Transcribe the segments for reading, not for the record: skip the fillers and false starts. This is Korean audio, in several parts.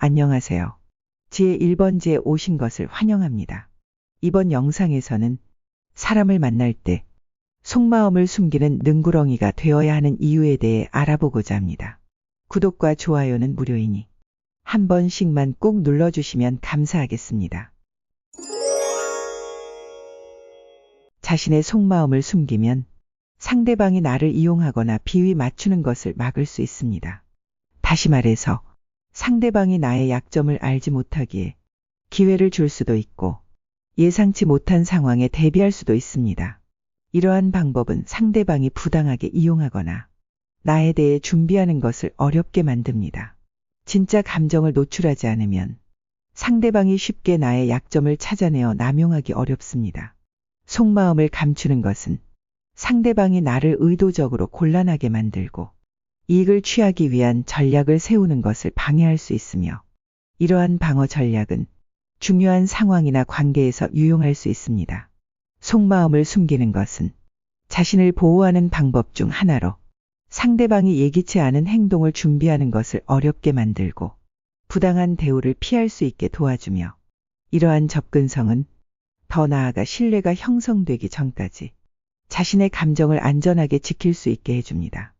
안녕하세요. 제1번지에 오신 것을 환영합니다. 이번 영상에서는 사람을 만날 때 속마음을 숨기는 능구렁이가 되어야 하는 이유에 대해 알아보고자 합니다. 구독과 좋아요는 무료이니 한 번씩만 꼭 눌러주시면 감사하겠습니다. 자신의 속마음을 숨기면 상대방이 나를 이용하거나 비위 맞추는 것을 막을 수 있습니다. 다시 말해서 상대방이 나의 약점을 알지 못하기에 기회를 줄 수도 있고 예상치 못한 상황에 대비할 수도 있습니다. 이러한 방법은 상대방이 부당하게 이용하거나 나에 대해 준비하는 것을 어렵게 만듭니다. 진짜 감정을 노출하지 않으면 상대방이 쉽게 나의 약점을 찾아내어 남용하기 어렵습니다. 속마음을 감추는 것은 상대방이 나를 의도적으로 곤란하게 만들고 이익을 취하기 위한 전략을 세우는 것을 방해할 수 있으며 이러한 방어 전략은 중요한 상황이나 관계에서 유용할 수 있습니다. 속마음을 숨기는 것은 자신을 보호하는 방법 중 하나로 상대방이 예기치 않은 행동을 준비하는 것을 어렵게 만들고 부당한 대우를 피할 수 있게 도와주며 이러한 접근성은 더 나아가 신뢰가 형성되기 전까지 자신의 감정을 안전하게 지킬 수 있게 해줍니다.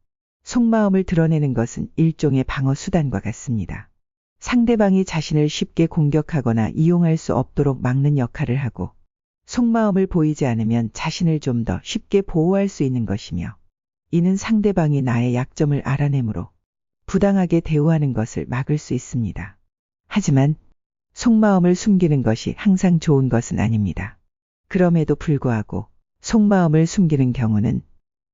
속마음을 드러내는 것은 일종의 방어 수단과 같습니다. 상대방이 자신을 쉽게 공격하거나 이용할 수 없도록 막는 역할을 하고 속마음을 보이지 않으면 자신을 좀 더 쉽게 보호할 수 있는 것이며 이는 상대방이 나의 약점을 알아내므로 부당하게 대우하는 것을 막을 수 있습니다. 하지만 속마음을 숨기는 것이 항상 좋은 것은 아닙니다. 그럼에도 불구하고 속마음을 숨기는 경우는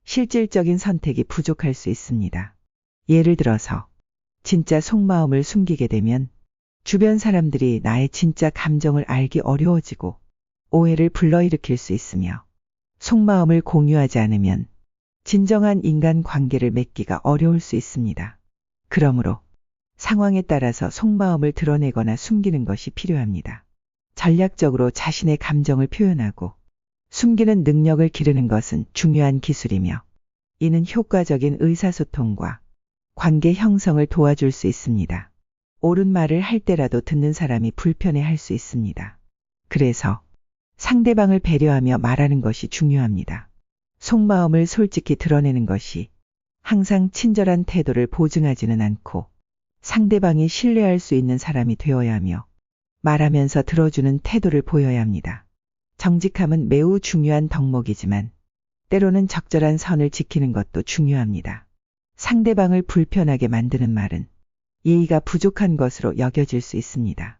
실질적인 선택이 부족할 수 있습니다. 예를 들어서 진짜 속마음을 숨기게 되면 주변 사람들이 나의 진짜 감정을 알기 어려워지고 오해를 불러일으킬 수 있으며 속마음을 공유하지 않으면 진정한 인간 관계를 맺기가 어려울 수 있습니다. 그러므로 상황에 따라서 속마음을 드러내거나 숨기는 것이 필요합니다. 전략적으로 자신의 감정을 표현하고 숨기는 능력을 기르는 것은 중요한 기술이며 이는 효과적인 의사소통과 관계 형성을 도와줄 수 있습니다. 옳은 말을 할 때라도 듣는 사람이 불편해할 수 있습니다. 그래서 상대방을 배려하며 말하는 것이 중요합니다. 속마음을 솔직히 드러내는 것이 항상 친절한 태도를 보증하지는 않고 상대방이 신뢰할 수 있는 사람이 되어야 하며 말하면서 들어주는 태도를 보여야 합니다. 정직함은 매우 중요한 덕목이지만 때로는 적절한 선을 지키는 것도 중요합니다. 상대방을 불편하게 만드는 말은 예의가 부족한 것으로 여겨질 수 있습니다.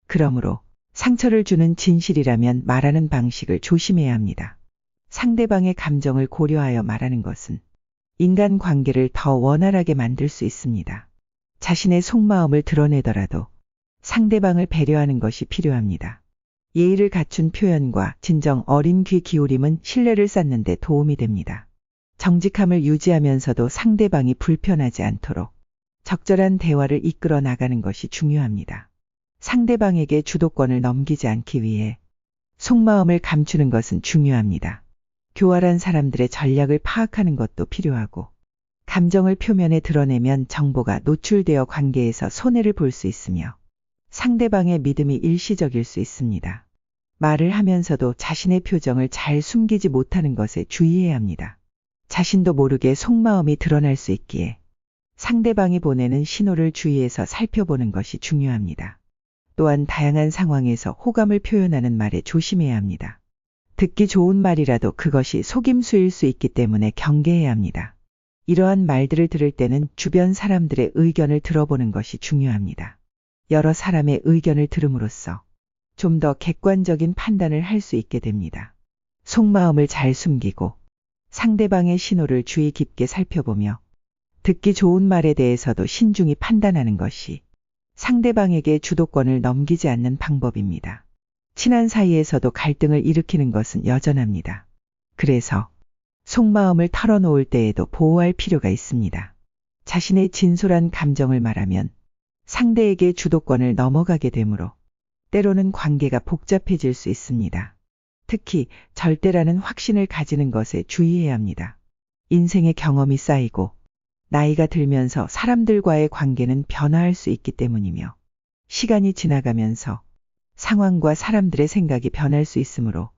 그러므로 상처를 주는 진실이라면 말하는 방식을 조심해야 합니다. 상대방의 감정을 고려하여 말하는 것은 인간 관계를 더 원활하게 만들 수 있습니다. 자신의 속마음을 드러내더라도 상대방을 배려하는 것이 필요합니다. 예의를 갖춘 표현과 진정 어린 귀 기울임은 신뢰를 쌓는 데 도움이 됩니다. 정직함을 유지하면서도 상대방이 불편하지 않도록 적절한 대화를 이끌어 나가는 것이 중요합니다. 상대방에게 주도권을 넘기지 않기 위해 속마음을 감추는 것은 중요합니다. 교활한 사람들의 전략을 파악하는 것도 필요하고 감정을 표면에 드러내면 정보가 노출되어 관계에서 손해를 볼 수 있으며 상대방의 믿음이 일시적일 수 있습니다. 말을 하면서도 자신의 표정을 잘 숨기지 못하는 것에 주의해야 합니다. 자신도 모르게 속마음이 드러날 수 있기에 상대방이 보내는 신호를 주의해서 살펴보는 것이 중요합니다. 또한 다양한 상황에서 호감을 표현하는 말에 조심해야 합니다. 듣기 좋은 말이라도 그것이 속임수일 수 있기 때문에 경계해야 합니다. 이러한 말들을 들을 때는 주변 사람들의 의견을 들어보는 것이 중요합니다. 여러 사람의 의견을 들음으로써 좀 더 객관적인 판단을 할 수 있게 됩니다. 속마음을 잘 숨기고 상대방의 신호를 주의 깊게 살펴보며 듣기 좋은 말에 대해서도 신중히 판단하는 것이 상대방에게 주도권을 넘기지 않는 방법입니다. 친한 사이에서도 갈등을 일으키는 것은 여전합니다. 그래서 속마음을 털어놓을 때에도 보호할 필요가 있습니다. 자신의 진솔한 감정을 말하면 상대에게 주도권을 넘어가게 되므로 때로는 관계가 복잡해질 수 있습니다. 특히 절대라는 확신을 가지는 것에 주의해야 합니다. 인생의 경험이 쌓이고 나이가 들면서 사람들과의 관계는 변화할 수 있기 때문이며 시간이 지나가면서 상황과 사람들의 생각이 변할 수 있으므로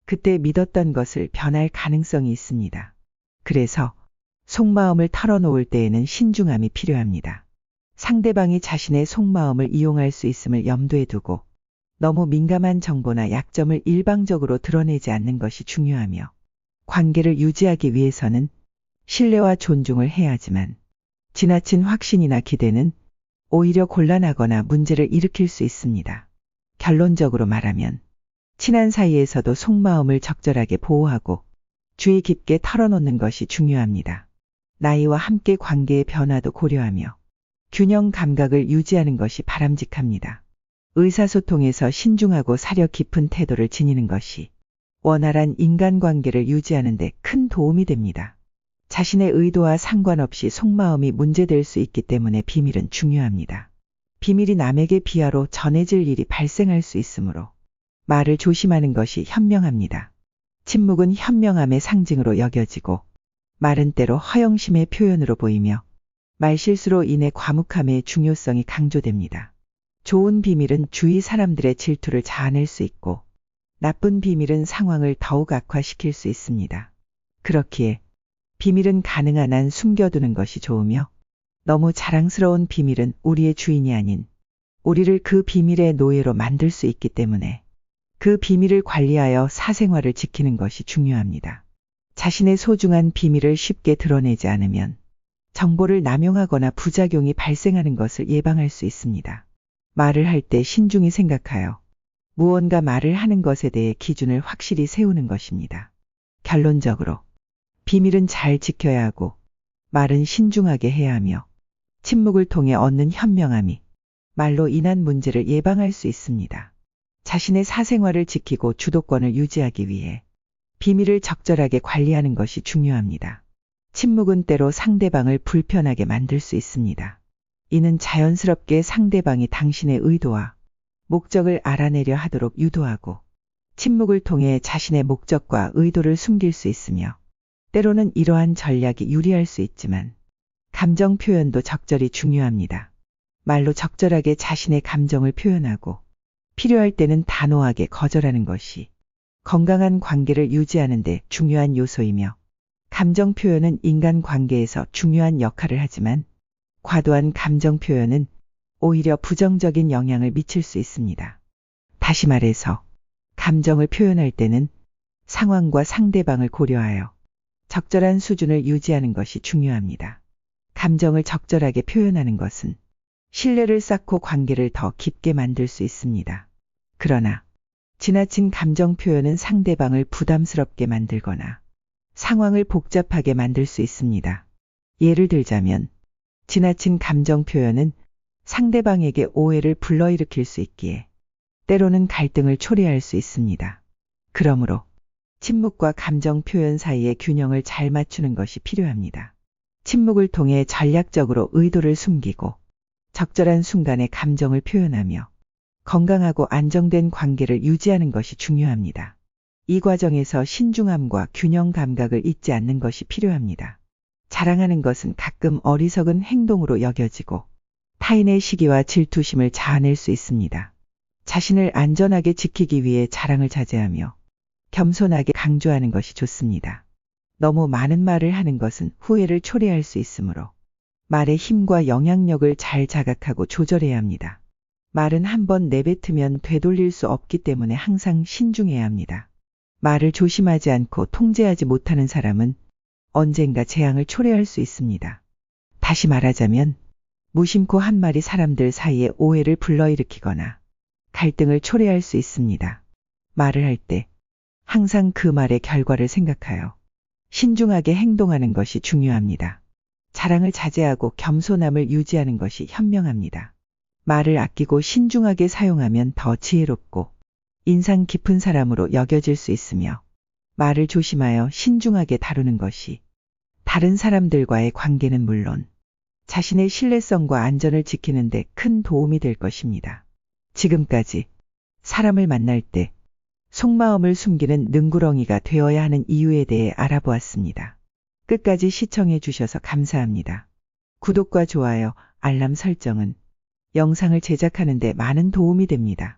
그때 믿었던 것을 변할 가능성이 있습니다. 그래서 속마음을 털어놓을 때에는 신중함이 필요합니다. 상대방이 자신의 속마음을 이용할 수 있음을 염두에 두고 너무 민감한 정보나 약점을 일방적으로 드러내지 않는 것이 중요하며, 관계를 유지하기 위해서는 신뢰와 존중을 해야 하지만 지나친 확신이나 기대는 오히려 곤란하거나 문제를 일으킬 수 있습니다. 결론적으로 말하면 친한 사이에서도 속마음을 적절하게 보호하고 주의 깊게 털어놓는 것이 중요합니다. 나이와 함께 관계의 변화도 고려하며 균형 감각을 유지하는 것이 바람직합니다. 의사소통에서 신중하고 사려 깊은 태도를 지니는 것이 원활한 인간관계를 유지하는 데 큰 도움이 됩니다. 자신의 의도와 상관없이 속마음이 문제될 수 있기 때문에 비밀은 중요합니다. 비밀이 남에게 비하로 전해질 일이 발생할 수 있으므로 말을 조심하는 것이 현명합니다. 침묵은 현명함의 상징으로 여겨지고 말은 때로 허영심의 표현으로 보이며 말실수로 인해 과묵함의 중요성이 강조됩니다. 좋은 비밀은 주위 사람들의 질투를 자아낼 수 있고 나쁜 비밀은 상황을 더욱 악화시킬 수 있습니다. 그렇기에 비밀은 가능한 한 숨겨두는 것이 좋으며 너무 자랑스러운 비밀은 우리의 주인이 아닌 우리를 그 비밀의 노예로 만들 수 있기 때문에 그 비밀을 관리하여 사생활을 지키는 것이 중요합니다. 자신의 소중한 비밀을 쉽게 드러내지 않으면 정보를 남용하거나 부작용이 발생하는 것을 예방할 수 있습니다. 말을 할 때 신중히 생각하여 무언가 말을 하는 것에 대해 기준을 확실히 세우는 것입니다. 결론적으로 비밀은 잘 지켜야 하고 말은 신중하게 해야 하며 침묵을 통해 얻는 현명함이 말로 인한 문제를 예방할 수 있습니다. 자신의 사생활을 지키고 주도권을 유지하기 위해 비밀을 적절하게 관리하는 것이 중요합니다. 침묵은 때로 상대방을 불편하게 만들 수 있습니다. 이는 자연스럽게 상대방이 당신의 의도와 목적을 알아내려 하도록 유도하고 침묵을 통해 자신의 목적과 의도를 숨길 수 있으며 때로는 이러한 전략이 유리할 수 있지만 감정 표현도 적절히 중요합니다. 말로 적절하게 자신의 감정을 표현하고 필요할 때는 단호하게 거절하는 것이 건강한 관계를 유지하는 데 중요한 요소이며 감정 표현은 인간 관계에서 중요한 역할을 하지만 과도한 감정 표현은 오히려 부정적인 영향을 미칠 수 있습니다. 다시 말해서 감정을 표현할 때는 상황과 상대방을 고려하여 적절한 수준을 유지하는 것이 중요합니다. 감정을 적절하게 표현하는 것은 신뢰를 쌓고 관계를 더 깊게 만들 수 있습니다. 그러나 지나친 감정 표현은 상대방을 부담스럽게 만들거나 상황을 복잡하게 만들 수 있습니다. 예를 들자면 지나친 감정 표현은 상대방에게 오해를 불러일으킬 수 있기에 때로는 갈등을 초래할 수 있습니다. 그러므로 침묵과 감정 표현 사이의 균형을 잘 맞추는 것이 필요합니다. 침묵을 통해 전략적으로 의도를 숨기고 적절한 순간에 감정을 표현하며 건강하고 안정된 관계를 유지하는 것이 중요합니다. 이 과정에서 신중함과 균형 감각을 잊지 않는 것이 필요합니다. 자랑하는 것은 가끔 어리석은 행동으로 여겨지고 타인의 시기와 질투심을 자아낼 수 있습니다. 자신을 안전하게 지키기 위해 자랑을 자제하며 겸손하게 강조하는 것이 좋습니다. 너무 많은 말을 하는 것은 후회를 초래할 수 있으므로 말의 힘과 영향력을 잘 자각하고 조절해야 합니다. 말은 한번 내뱉으면 되돌릴 수 없기 때문에 항상 신중해야 합니다. 말을 조심하지 않고 통제하지 못하는 사람은 언젠가 재앙을 초래할 수 있습니다. 다시 말하자면 무심코 한 말이 사람들 사이에 오해를 불러일으키거나 갈등을 초래할 수 있습니다. 말을 할 때 항상 그 말의 결과를 생각하여 신중하게 행동하는 것이 중요합니다. 자랑을 자제하고 겸손함을 유지하는 것이 현명합니다. 말을 아끼고 신중하게 사용하면 더 지혜롭고 인상 깊은 사람으로 여겨질 수 있으며 말을 조심하여 신중하게 다루는 것이 다른 사람들과의 관계는 물론 자신의 신뢰성과 안전을 지키는 데 큰 도움이 될 것입니다. 지금까지 사람을 만날 때 속마음을 숨기는 능구렁이가 되어야 하는 이유에 대해 알아보았습니다. 끝까지 시청해 주셔서 감사합니다. 구독과 좋아요, 알람 설정은 영상을 제작하는 데 많은 도움이 됩니다.